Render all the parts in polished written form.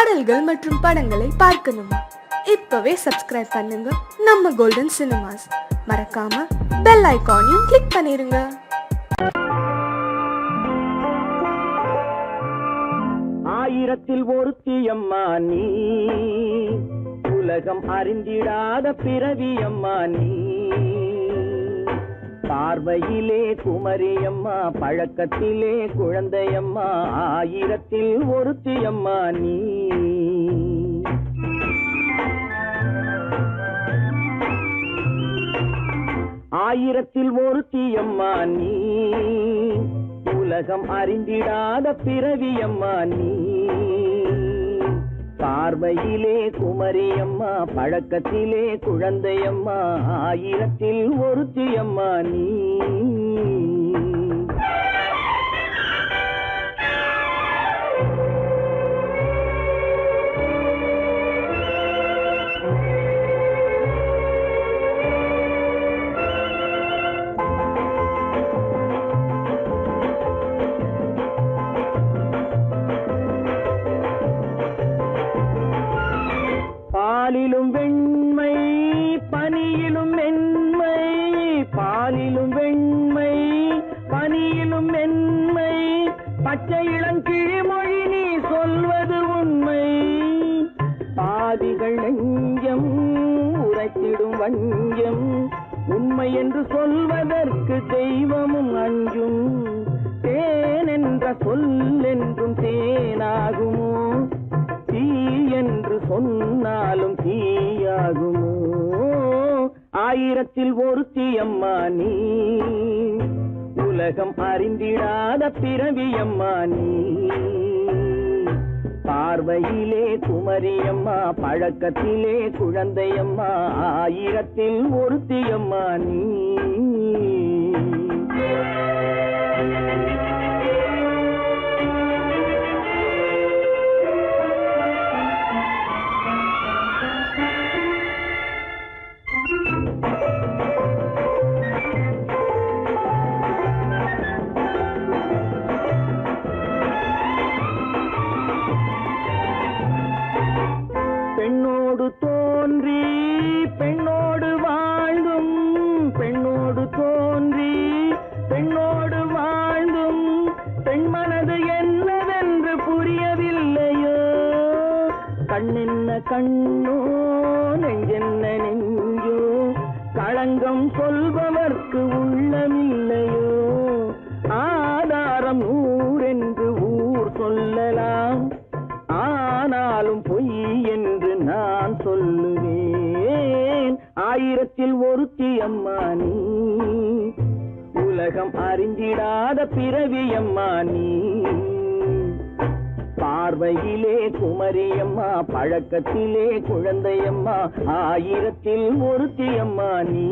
பாடல்கள் மற்றும் படங்களை பார்க்கணுமா? இப்பவே சப்ஸ்கிரைப் பண்ணுங்க நம்ம கோல்டன் சினிமாஸ். மறக்காம பெல் ஐகானையும் கிளிக் பண்ணிருங்க. ஆயிரத்தில் ஒருத்தியம்மா நீ, உலகம் அறிந்திடாத பிறவியம்மா நீ. பார்வையிலே குமரியம்மா, பழக்கத்திலே குழந்தையம்மா, ஆயிரத்தில் ஒருத்தியம்மா நீ. ஆயிரத்தில் ஒருத்தியம்மா நீ, உலகம் அறிந்திடாத பிறவியம்மா நீ. பார்வையிலே குமரியம்மா, பழக்கத்திலே குழந்தையம்மா, ஆயிரத்தில் ஒருத்தியம்மா நீ. பாலிலும் வெண்மை, பனியிலும் மென்மை, பாலிலும் வெண்மை, பனியிலும் மென்மை, பச்சை இளங்கிழிமொழி நீ சொல்வது உண்மை. பாதிகள் நெஞ்சம் உரைத்திடும் வஞ்சம், உண்மை என்று சொல்வதற்கு தெய்வமும் அஞ்சும். தேன் என்ற சொல் என்றும் தேனாகுமோ, தீ என்று சொன்னாலும் தீயாகுமோ. ஆயிரத்தில் ஒருத்தியம்மா நீ, உலகம் அறிந்திடாத பிறவியம்மா நீ. பார்வையிலே குமரியம்மா, பழக்கத்திலே குழந்தையம்மா, ஆயிரத்தில் ஒருத்தியம்மா நீ. பெண்ணோடு தோன்றி பெண்ணோடு வாழ்ந்தும், பெண்ணோடு தோன்றி பெண்ணோடு வாழ்ந்தும், பெண் மனது என்னவென்று புரியவில்லையோ. கண்ணென்ன கண்ணோ, நெஞ்சென்ன நெஞ்சோ, களங்கம் சொல்பவர்க்கு உள்ளமில்லையோ. ஆதாரம் நூறென்று ஊர் சொல்லலாம், ஆனாலும் பொய் என்று நான் சொல்லுவேன். ஆயிரத்தில் ஒருத்தியம்மா நீ, உலகம் அறிந்திடாத பிறவியம்மா நீ. பார்வையிலே குமரியம்மா, பழக்கத்திலே குழந்தையம்மா, ஆயிரத்தில் ஒருத்தியம்மா நீ.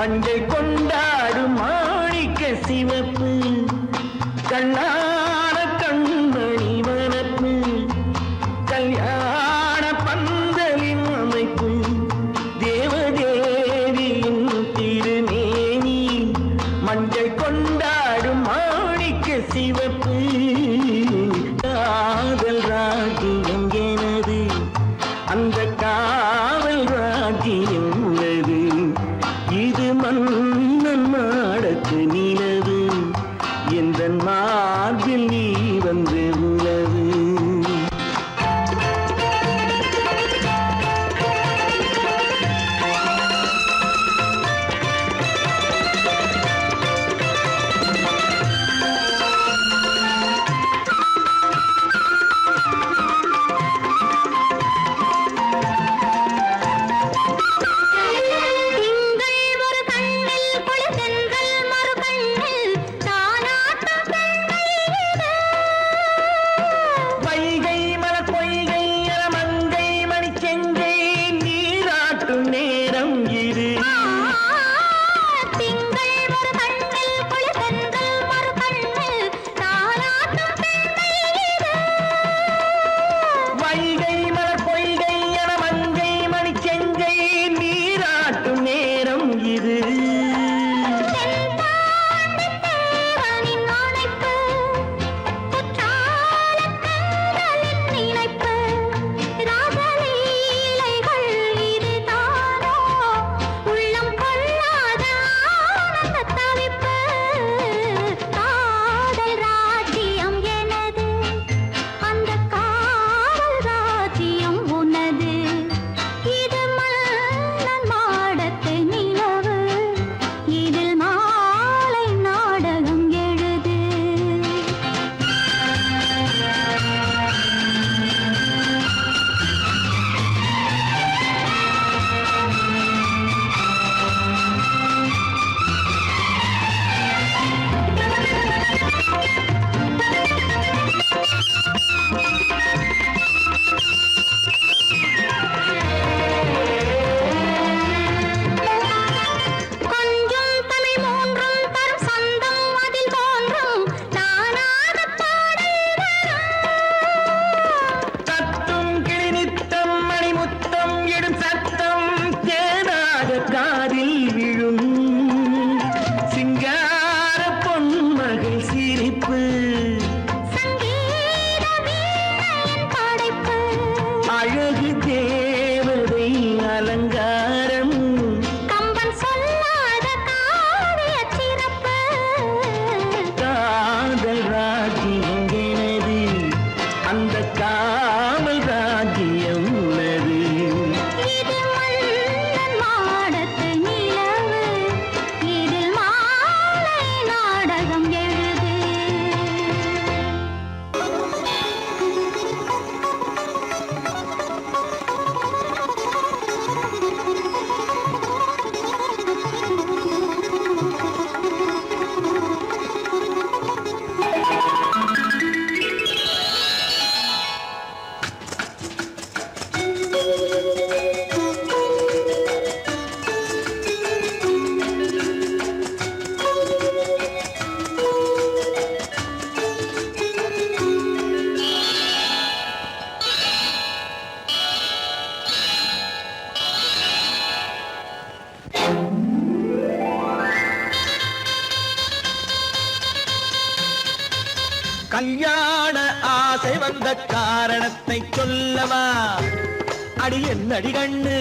மஞ்சள் கொண்டாடும் மாணிக்க சிவப்பு கண்ணான கண்மணி வனப்பு கல்யாண பந்தலின் அமைப்பு தேவதேவியின் திருமேனி மஞ்சள் கொண்டாடும் மாணிக்க சிவப்பு காதல் ராஜ்யம் எனது அந்த காவல் ராஜ்யம் உள்ளது இது மன்னன் மாடத்து நிலவு எந்த மார்பில் நீ வந்து உலவு கல்யாண ஆசை வந்த காரணத்தை சொல்லவா? அடி என்னடி கண்ணு,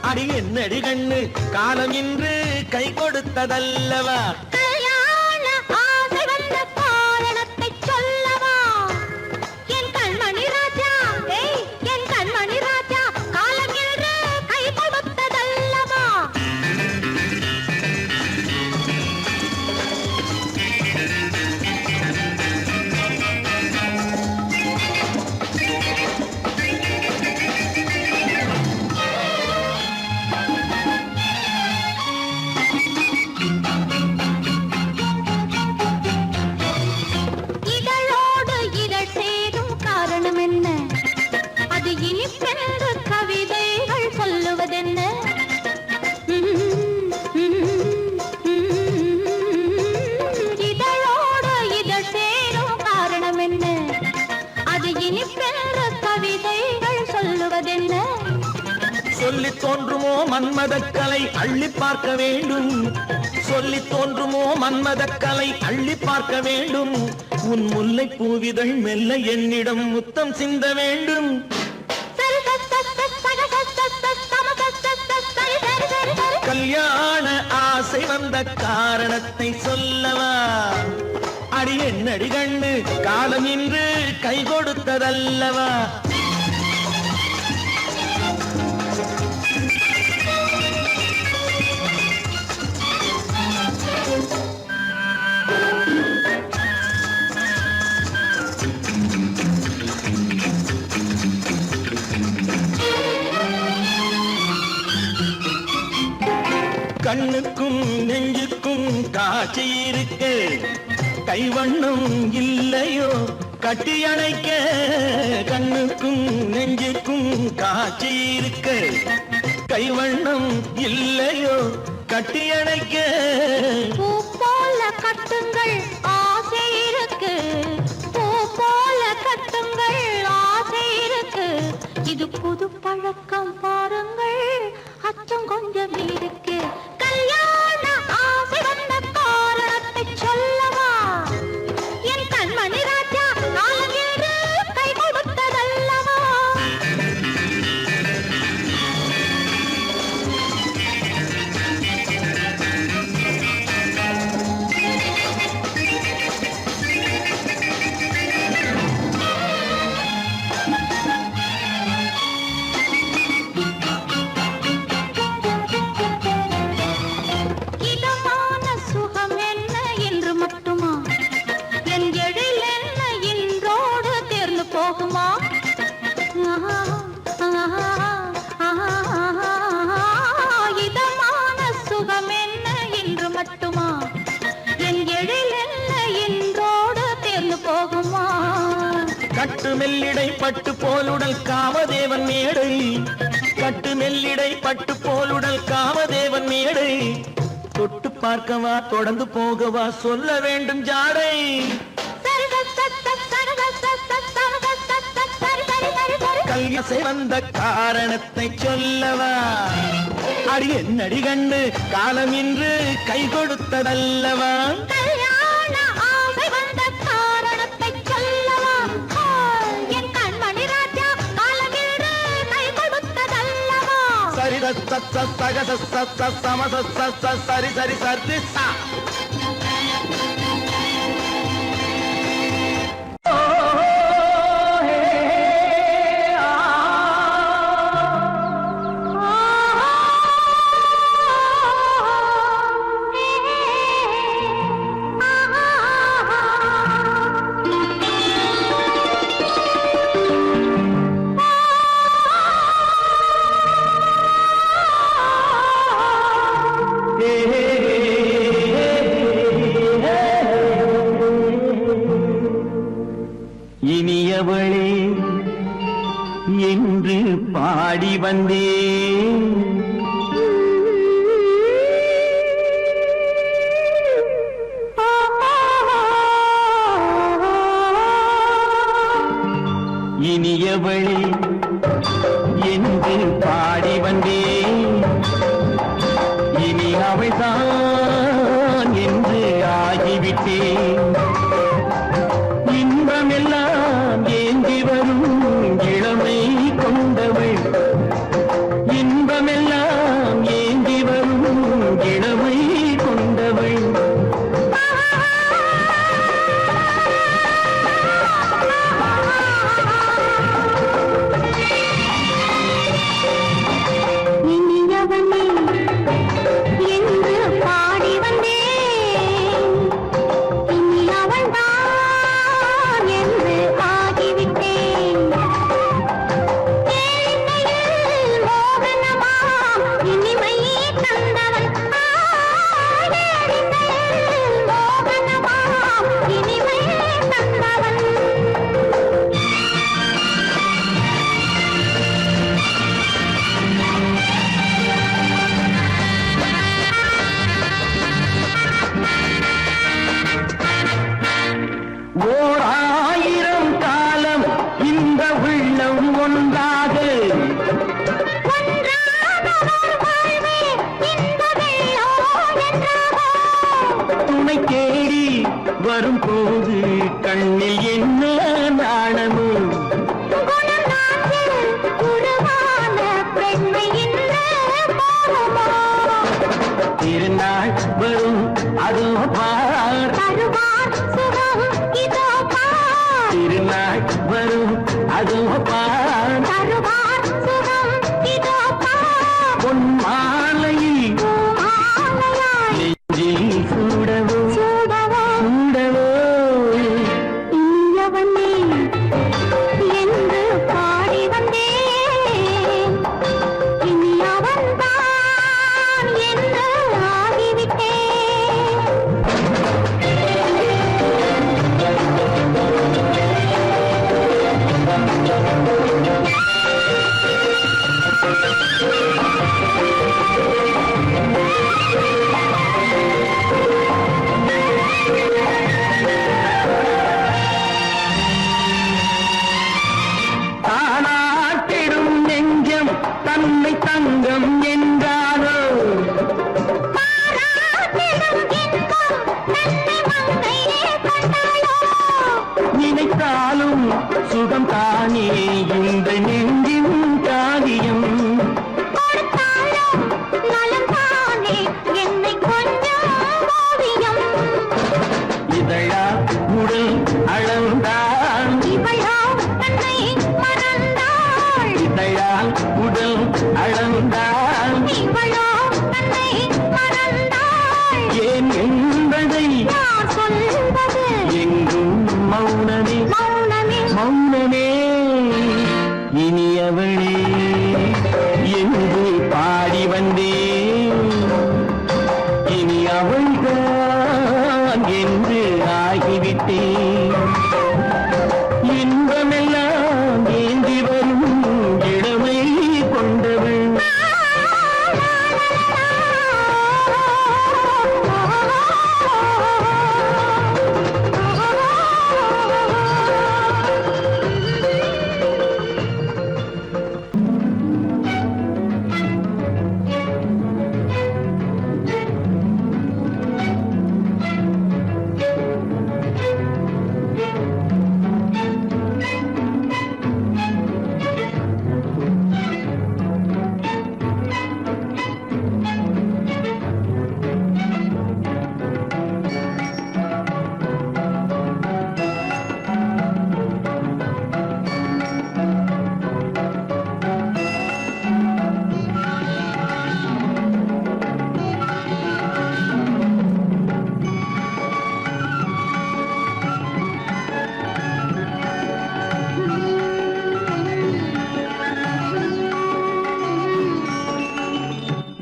அடி என்னடி கண்ணு, காலம் இன்று கை கொடுத்ததல்லவா? கல்யாண ஆசை வந்த காரணத்தை சொல்லவா? என் கண்மணி ராஜா, என் கண்மணி ராஜா, காலம் இன்று கை கொடுத்ததல்லவா? அது இனிப்பென்று கவிதைகள் சொல்லுவதென்ன? கொடுப்பதென்ன? சொல்லி தோன்றுமோ மன்மதக்கலை அள்ளி பார்க்க வேண்டும், சொல்லி தோன்றுமோ மன்மதக்கலை அள்ளி பார்க்க வேண்டும். உன் முல்லை பூவிதழ் மெல்ல என்னிடம் முத்தம் சிந்த வேண்டும். கல்யாண ஆசை வந்த காரணத்தை சொல்லவா? அடி என்னடி கண்ணு காலம் இன்று கை கொடுத்ததல்லவா? கண்ணுக்கும் நெஞ்சுக்கும் காட்சி இருக்கு, கைவண்ணம் இல்லையோ கட்டி அணைக்க. கண்ணுக்கும் நெஞ்சுக்கும் காட்சி இருக்கு, கைவண்ணம் இல்லையோ கட்டி அணைக்க. பூ போல கட்டுங்கள் ஆசை இருக்கு, பூ போல கட்டுங்கள் ஆசை இருக்கு. இது புது பழக்கம் பாருங்கள், அச்சம் கொஞ்சம் இருக்கு. கல்யாண ஆசை வந்த காரணத்தை சொல்லவா? என் கண்மணி ராஜா காலம் என்று கை கொடுத்ததல்லவா? இதமான சுகம் என்ன என்று மட்டுமா? என் எழில் என்ன இன்றோடு தேர்ந்து போகுமா? இதமான சுகம் என்ன என்று மட்டுமா? என் எழில் என்ன இன்றோடு தேர்ந்து போகுமா? கட்டு மெல்லிடை பட்டு போலுடல் காமதேவன் மேடை, கட்டு மெல்லிடை பட்டு போலுடல் காமதேவன் மேடை. தொட்டு பார்க்கவா தொடர்ந்து போகவா சொல்ல வேண்டும் ஜாடை. கல்யாசை வந்த காரணத்தை சொல்லவா? அடி என்னடி கண்டு காலம் இன்று கை கொடுத்ததல்லவா? கல்யாண ஆசை வந்த காரணத்தை சொல்லவா? என் கண்மணி ராஜா காலம் என்று கை கொடுத்ததல்லவா? சரி சக சம சரி சரி சரி சா. இனியவளே என்று பாடி வந்தேன், இனியவளே என்று பாடி வந்தேன். இனி அவள்தான் என்று ஆகிவிட்டேன். இன்பமெல்லாம் ஏந்தி வரும் இளமை கொண்டவள், இன்பமெல்லாம் ஏந்தி வரும் இளமை கொண்டவள். பார் தருவார் சுகம் இதோ பார் திருநாள் வரும் அதோ பார் தருவார் சுகம் இதோ பார் பொன் மாலையில் மாலையாய் நெஞ்சில் சூடவோ சூடவோ சூடவோ இனியவனே என்று பாடி வந்தேன் இனி அவன்தான் என்று ஆகிவிட்டேன் தானாட்டிடும் நெஞ்சம் தன்னை தங்கம் என்றாரோ பாராட்டிடும் இன்பம் தன்னை மங்கையே கண்டாளோ நினைத்தாலும் சுகம் தானே இந்த நெஞ்சின் காரியம் கொடுத்தாலும் நலம் தானே என்னை கொஞ்சம் ஓவியம் இதழா உடல் அளந்தான் இவளோ தன்னை மறந்தாள் இதழால் உடல் அளந்தான் இவளோ தன்னை மறந்தாள் ஏன் என்பதை நான் சொல்வது எங்கும் மௌனமே மௌனமே மௌனமே இனியவளே என்று பாடி வந்தேன் இனி அவள்தான் என்று ஆகிவிட்டேன் இன்பமெல்லாம் ஏந்தி வரும் இளமை கொண்டவள்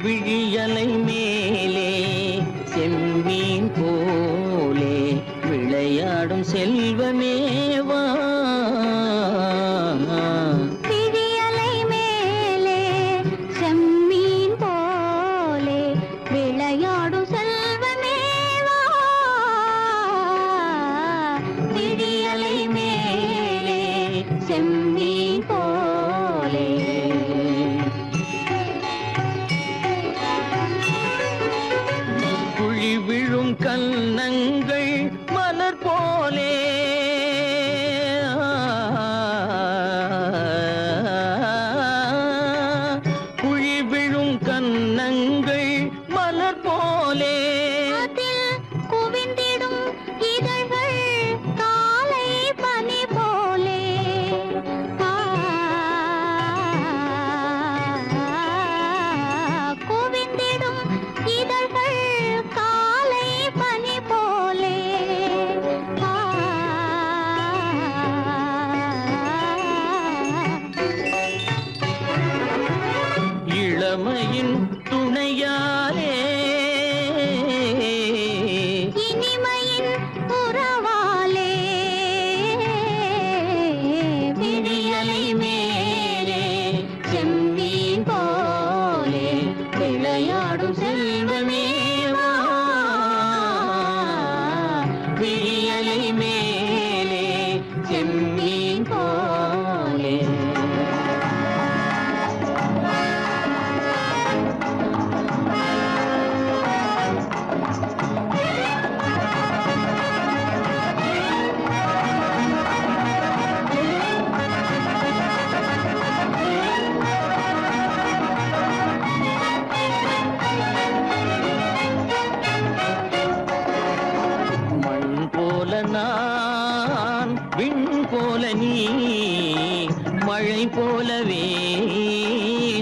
விழியலை மேலே செம்மீன் போலே விளையாடும் செல்வமேவா விழியலை மேலே செம்மீன் போலே விளையாடும் செல்வமேவா விழியலை மேலே செம்மீன் போலே குழி விழும் கன்னங்கள் மலர் போலே குழி விழும் கன்னங்கள் மலர் போலே அதில் குவிந்திடும் இதழ்கள் காலை பனி போலே குவிந்திடும் இதழ்கள் காலை பனி போலே இளமையின் துணையாலே இனிமையின் உறவாலே விழியலை மேலே செம்மீன் போலே விளையாடும் செல்வமேவா விழியலை மேலே செம்மீன் போலே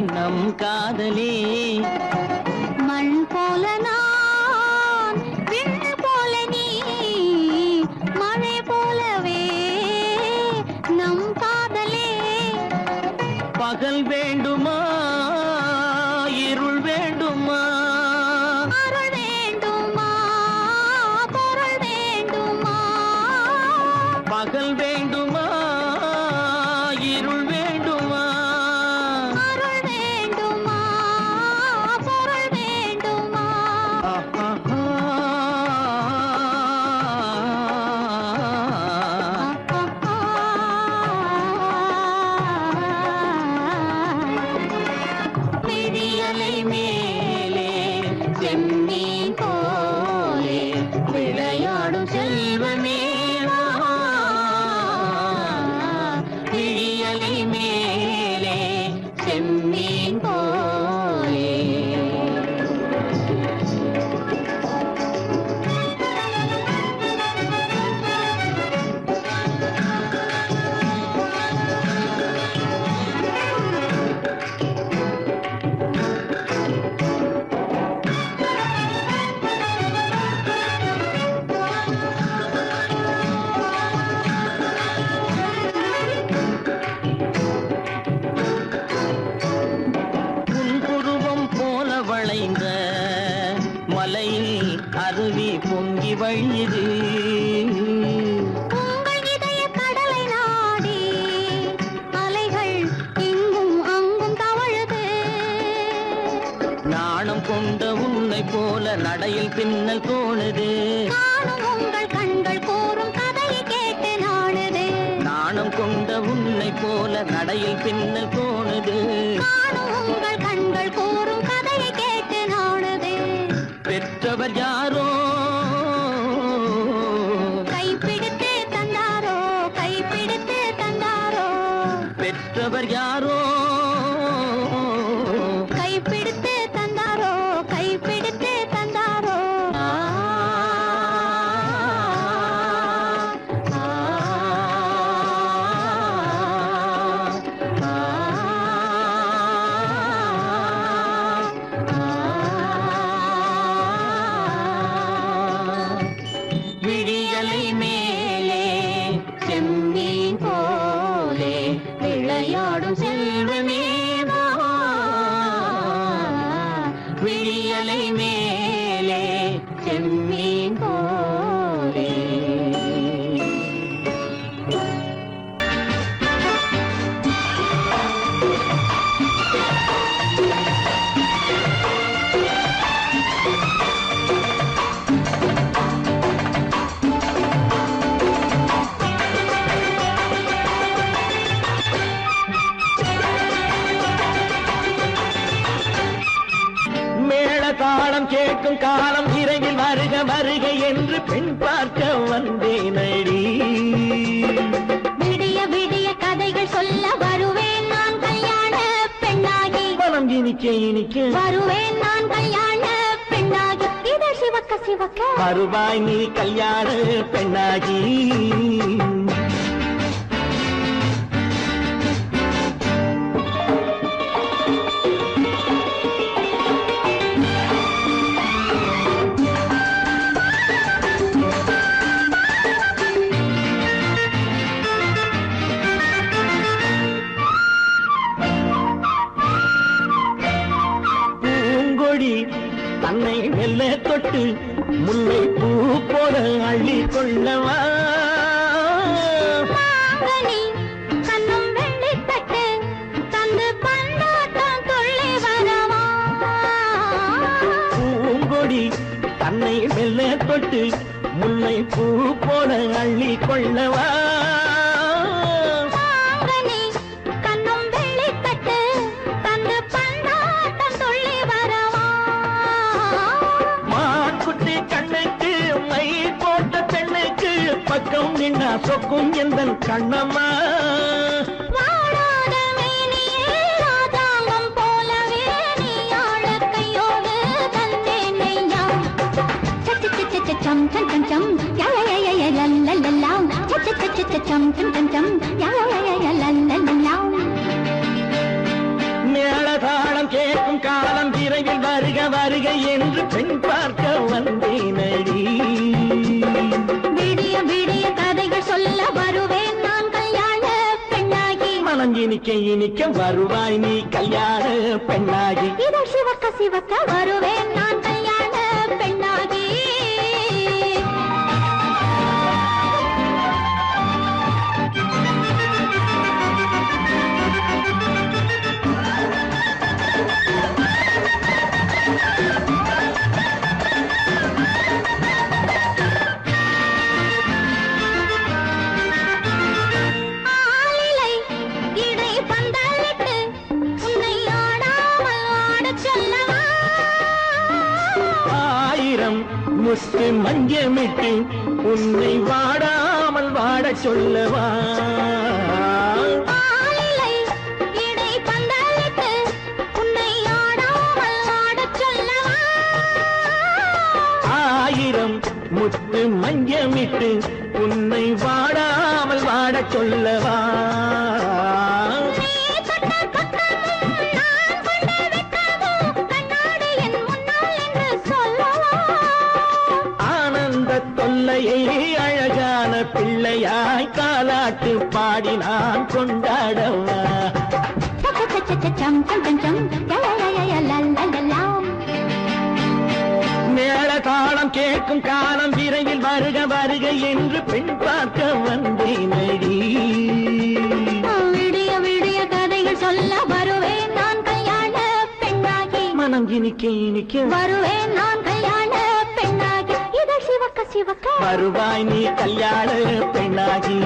நம் காதலே மண் போல நான் விண் போல நீ மழை போலவே நம் காதலே பகல் வேண்டுமா இருள் வேண்டுமா அருள் வேண்டுமா பொருள் வேண்டுமா பகல் வேண்டுமா இருள் வேண்டுமா அருள் வேண்டுமா பொருள் வேண்டுமா விடியலை மேலே செம்மீன் போலே விளையாடும் செல்வமே விடியலை மேலே செம்மீன் போலே புன்புருவம் போல வளைந்த மலையில் அருவி பொங்கி வழியுது உங்கள் இதய கடலை நாடி அலைகள் இங்கும் அங்கும் தவழுது நாணம் கொண்ட உன்னை போல நடையில் பின்னல் தோணுது நானும் உங்கள் கண்கள் கூறும் கதையை கேட்டு நாடுது நாணம் கொண்ட உன்னை போல நடையில் பின்னல் தோணுது நானும் உங்கள் கண்கள் கூறும் கதையை கேட்டு நாடுது பெற்றவர் யாரோ கைப்பிடித்து தந்தாரோ கைப்பிடித்து தந்தாரோ பெற்றவர் யாரோ கைப்பிடித்து தந்தாரோ கைப்பிடித்து தந்தாரோ விடியலை மேலே செம்மீன் போலே விளையாடும் செல்வமே விடியலை மேலே செம்மீன் போலே மேள தாளம் கேட்கும் காலம் விரைவில் வருக வருக என்று பெண் பார்க்க வந்தேனடி விடிய விடிய கதைகள் சொல்ல வருவேன் நான் கல்யாண பெண்ணாகி மனம் இனிக்க இனிக்க வருவேன் நான் கல்யாண பெண்ணாகி இதழ் சிவக்க சிவக்க வருவாய் நீ கல்யாண பெண்ணாகி பூங்கொடி தன்னை மெல்ல தொட்டு முல்லை பூ போல அள்ளி கொள்ளவா மாங்கனி கண்ணும் வெள்ளித்தட்டு தந்து பந்தாட்டம் துள்ளி வரவா பூங்கொடி தன்னை மெல்ல தொட்டு முல்லை பூ போல அள்ளி கொள்ளவா மாங்கனி கண்ணும் வெள்ளித்தட்டு தந்து பந்தாட்டம் துள்ளி வரவா மான்குட்டி கண்ணுக்கு மை போட்ட பெண்ணுக்கு பக்கம் நின்னா சொக்கும் எந்தன் கண்ணம்மா வாடாத மேனியே ராதாங்கம் போலவே நீ ஆள கையோடு தந்தேன் நெய்யா சம் சம் சம் சம் யா யா யா யா லல்லல்லா சம் சம் சம் சம் யா யா யா யா லல்லல்லா விரைவில் வருக வருக என்று பெண் பார்க்க வந்தேனடி. விடிய விடிய கதைகள் சொல்ல வருவேன் நான் கல்யாண பெண்ணாகி. மனம் இனிக்க இனிக்க வருவாய் நீ கல்யாண பெண்ணாகி. இதழ் சிவக்க சிவக்க வருவேன் நான் கல்யாண பெண்ணாகி. ஆலிலை இடை பந்தலிட்டு உன்னை ஆடாமல் ஆடச் சொல்லவா? ஆயிரம் முத்து மஞ்சமிட்டு உன்னை வாடாமல் வாடச் சொல்லவா? ஆலிலை இடை பந்தலிட்டு உன்னை ஆடாமல் ஆடச் சொல்லவா? ஆயிரம் முத்து மஞ்சமிட்டு உன்னை வாடாமல் வாடச் சொல்லவா? நீ தொட்ட பக்கமும் நான் கொண்ட வெட்கமும் கண்ணாடி என் முன்னால் என்று சொல்லவா? ஆனந்த தொல்லையை அழகான பிள்ளையாய் காலாட்டு பாடி நான் கொண்டாடவா? சம் சம் சம் சம் லலலலலலலலலாம். மேள தாளம் கேட்கும் காலம் விரைவில் வருக வருக என்று பெண் பார்க்க வந்தேனடி. விடிய விடிய கதைகள் சொல்ல வருவேன் நான் கல்யாண பெண்ணாகி. மனம் இனிக்க இனிக்க வருவேன் நான் கல்யாண பெண்ணாகி. இதழ் சிவக்க சிவக்க வருவாய் நீ கல்யாண பெண்ணாகி.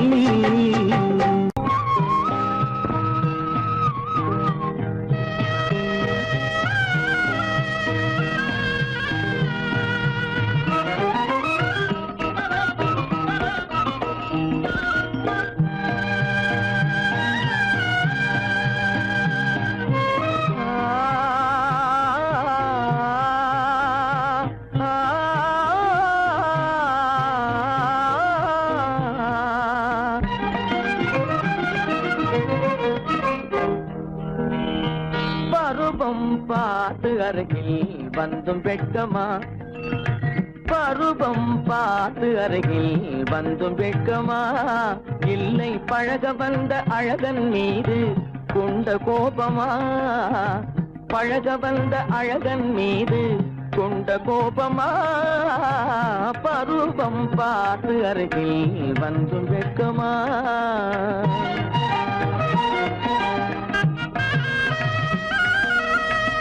பருவம் பார்த்து அருகில் வந்தும் வெட்கமா? பருவம் பார்த்து அருகில் வந்தும் வெட்கமா? இல்லை பழக வந்த அழகன் மீது கொண்ட கோபமா? பழக வந்த அழகன் மீது கொண்ட கோபமா? பருவம் பார்த்து அருகில் வந்தும் வெட்கமா?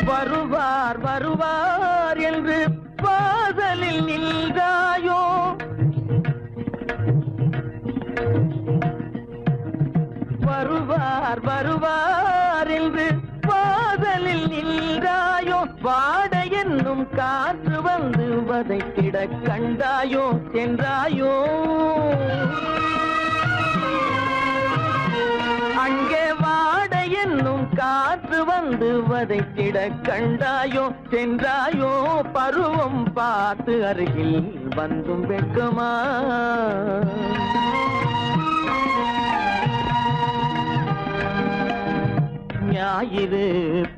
வருவார் வருவார் என்று வாசலில் நின்றாயோ? வருவார் வருவார் என்று வாசலில் நின்றாயோ? வாட என்னும் காற்று வந்து வதைத்திட கண்டாயோ சென்றாயோ? அங்கே வாட என்னும் காற்று வந்து வதைத்திட கண்டாயோ சென்றாயோ? பருவம் பார்த்து அருகில் வந்தும் வெட்கமா? ஞாயிறு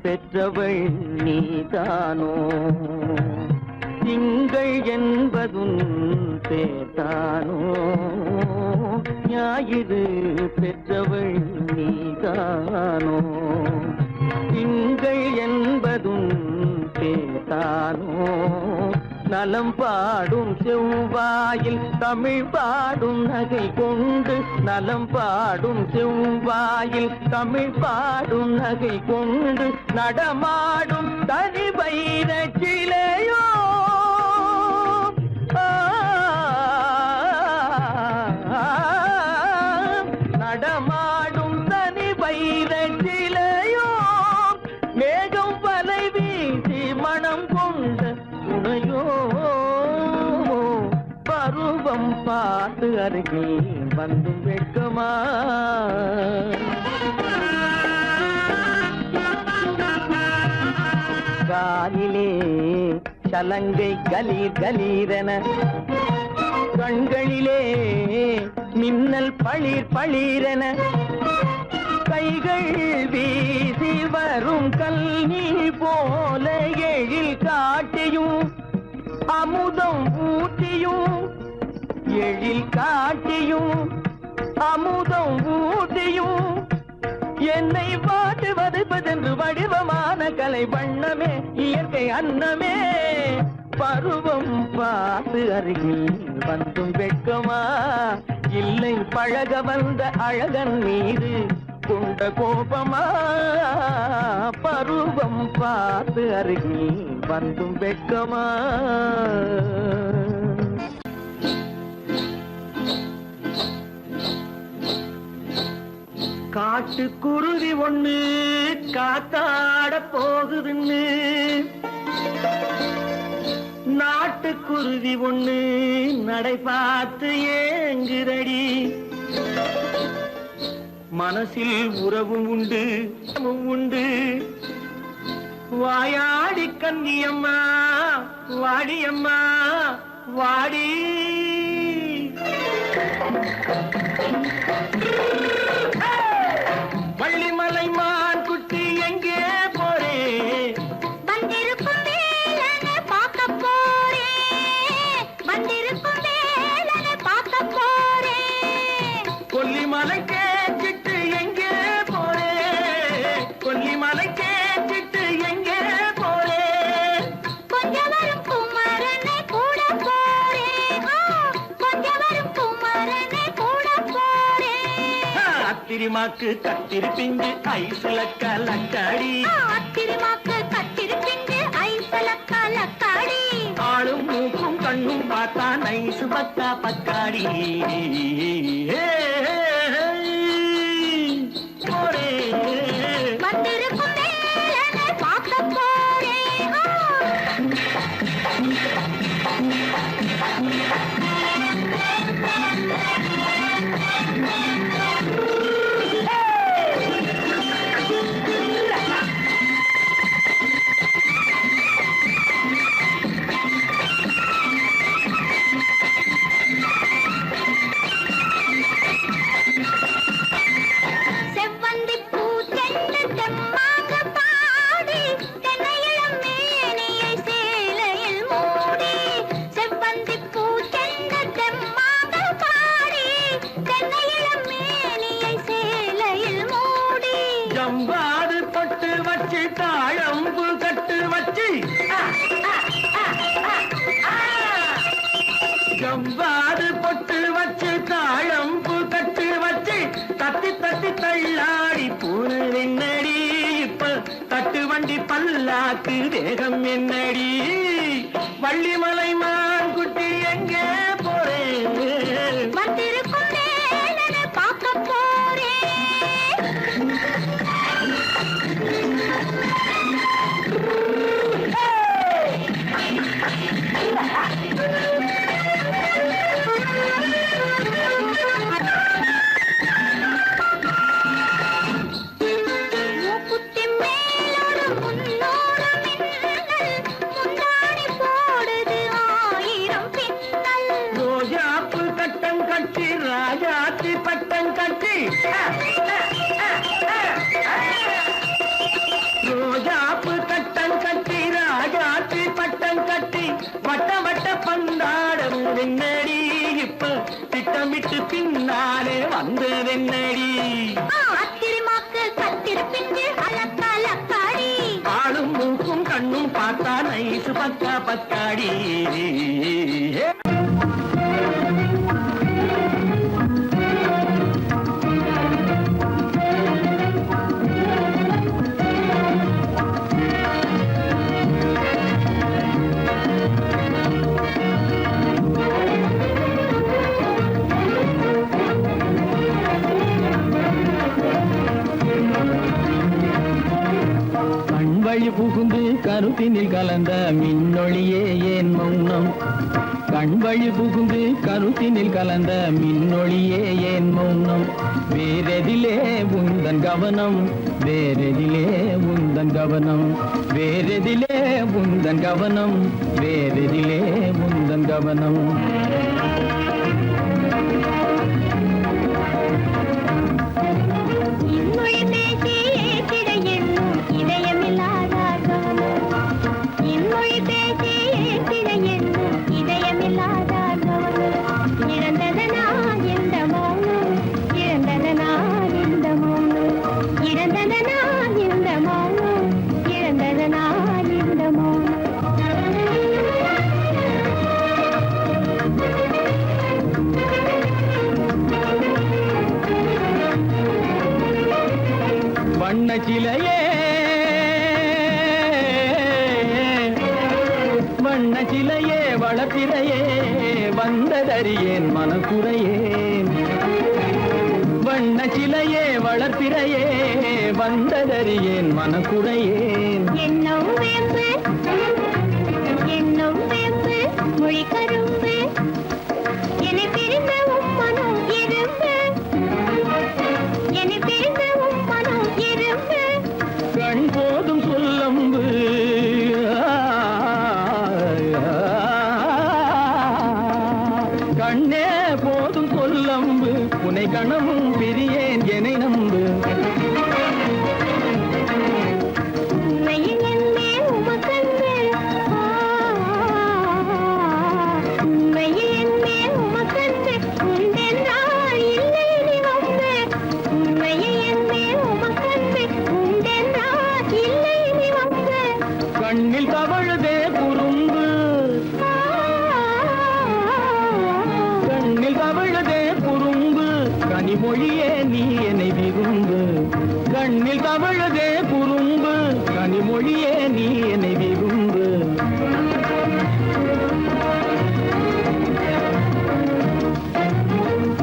பெற்றவள் நீதானோ? திங்கள் என்பதும் பேத்தானோ? ஞாயிறு பெற்றவள் நீதானோ? திங்கள் என்பதும் பேத்தானோ? நலம் பாடும் செவ்வாயில் தமிழ் பாடும் நகை கொண்டு, நலம் பாடும் செவ்வாயில் தமிழ் பாடும் நகை கொண்டு நடமாடும் தனி வைர சிலையோ? நடமாடும் தனி வைர சிலையோ? மேகம் வலை வீசி மனம் கொண்ட துணையோ? பருவம் பார்த்து அருகில் வந்து வெட்கமா? காலிலே சலங்கை கலீர் கலீரென, கண்களிலே மின்னல் பளிர் பளிரென, கைகள் வீசி வரும் கல்வி போல எழி காட்டியும் அமுதம் ஊட்டியும் எழில் காட்டியும் அமுதம் ஊட்டியும் என்னை பாட்டு வதைப்பதென்று வடிவமான கலை வண்ணமே இயற்கை அன்னமே பருவம் பார்த்து அருகில் வந்தும் வெட்கமா இல்லை பழக வந்த அழகன் மீது கொண்ட கோபமா பருவம் பார்த்து அருகில் வந்தும் வெட்கமா காட்டுக்குருவி ஒண்ணு காத்தாட போகுதுன்னு நாட்டுக்குருவி ஒண்ணு நடை பார்த்து ஏங்குதடி மனசில் உறவும் உண்டு உண்டு வாயாடி கன்னியம்மா வாடியம்மா வாடி வள்ளிமலை மான் குட்டி எங்கே போறே வந்திருக்கும் வேலனை பார்க்க போறேன் வந்திருக்கும் வேலனை பார்க்க போறேன் கொல்லிமலை கேச்சிட்டு எங்கே போறே கொல்லிமலை கேச்சிட்டு எங்கே போறே கொஞ்சம் வரும் குமரனை கூட போறேன் கொஞ்சம் வரும் குமரனை கூட போறேன் அத்திரிமாக்கு கத்திருப்பிங்கு ஐசுல கலக்காடி அத்திரிமாக்கு கத்திருப்பிங்கு ஐசல கலக்காடி ஆளும் மூக்கும் கண்ணும் பார்த்தா நைசு பக்கா பக்காடி போரே வந்திருக்கும் வேலனை பார்க்க போறேன் செவ்வந்தி பூ தென்று தெம்மாக பாடி தென்னையிளம் மேனியை சேலையில் மூடி செவ்வந்தி பூ தென்று தெம்மாக பாடி தென்னையிளம் மேனியை சேலையில் மூடி ஜம்பாது பட்டு வச்சு தாழம்பு கட்டு வச்சு ஜம்பாது பொட்டு வச்சு தாழம்பு கட்டு வச்சு தத்தி தத்தி தள்ளாடி பூன என்னடி இப்ப தட்டு வண்டி பல்லாக்கு வேகம் என்னடி வள்ளிமலை மான் குட்டி எங்கே போறேன் வந்திருக்கும் வேலனை பார்க்க போறேன் மூக்குத்தி மேலோடு முன்னோடு மின்னல் முந்தாணி போடுது ஆயிரம் பின்னல் ரோஜாப்பு கட்டம் கட்டி ராஜாத்தி பட்டம் கட்டி ரோஜாப்பு கட்டம் கட்டி ராஜாத்தி பட்டம் கட்டி வட்ட வட்ட பந்தாடம் என்னடி இப்ப திட்டமிட்டு பின்னாலே வந்ததென்னடி அத்திரிமாக்கு கத்திருப்பிங்கு அலக்காடி ஆளும் மூக்கும் கண்ணும் பார்த்தா நைசு பக்கா பக்காடி கண்வழி புகுந்து கருத்தினில் கலந்த மின்னொளியே ஏன் மௌனம் கண்வழி புகுந்து கருத்தினில் கலந்த மின்னொளியே ஏன் மௌனம் வேறெதிலே உந்தன் கவனம் வேறெதிலே உந்தன் கவனம் வேறெதிலே உந்தன் கவனம் வேறெதிலே உந்தன் கவனம் இன்மொழி பேசி ஏற்றிட எண்ணும் இதயமில்லாதார் கவனம் இன்மொழி பேசி வண்ண சிலையே வளர்ப்பிறையே வந்ததறியேன் மனக்குறையேன். வண்ண சிலையே வளர்ப்பிறையே வந்ததறியேன் மனக்குறையேன். என்னும் வேம்பு மொழி கரும்பு என்னை பிரிந்த உம்மனும் இரும்பு என்னை பிரிந்த உம்மனும் இரும்பு. கண் போதும் சொல்லம்பு கண்ணே போதும் சொல்லம்பு உனை கணமும் பிரியேன் எனை நம்பு. உண்மையில் என்னே உமக்கன்று உண்மையில் என்னே உமக்கன்று உண்டென்றால் இல்லை நீ வம்பு. உண்மையில் என்னே உமக்கன்று உண்டென்றால் இல்லை நீ வம்பு. கண்ணில் தவழுதே குறும்பு கண்ணில் தவழுதே குறும்பு கனிமொழியே நீ என்னை விரும்பு. கண்ணில் தவழுதே குறும்பு கனிமொழியே நீ என்னை விரும்பு.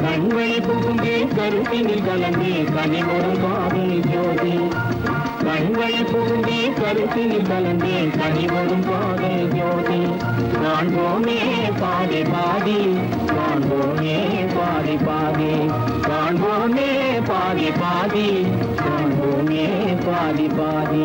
கண்வழி புகுந்தே கருத்தினில் கலந்தே கனிமொரு பாதை ஜோதி. கண்வழி புகுந்தே கருத்தினில் கலந்தே கனிமொரும் பாதை ஜோதி. காண்போமே பாதி பாதி காண்போமே பாதி பாதி காண்போமே பாதி பாதி காண்போமே பாதி பாதி.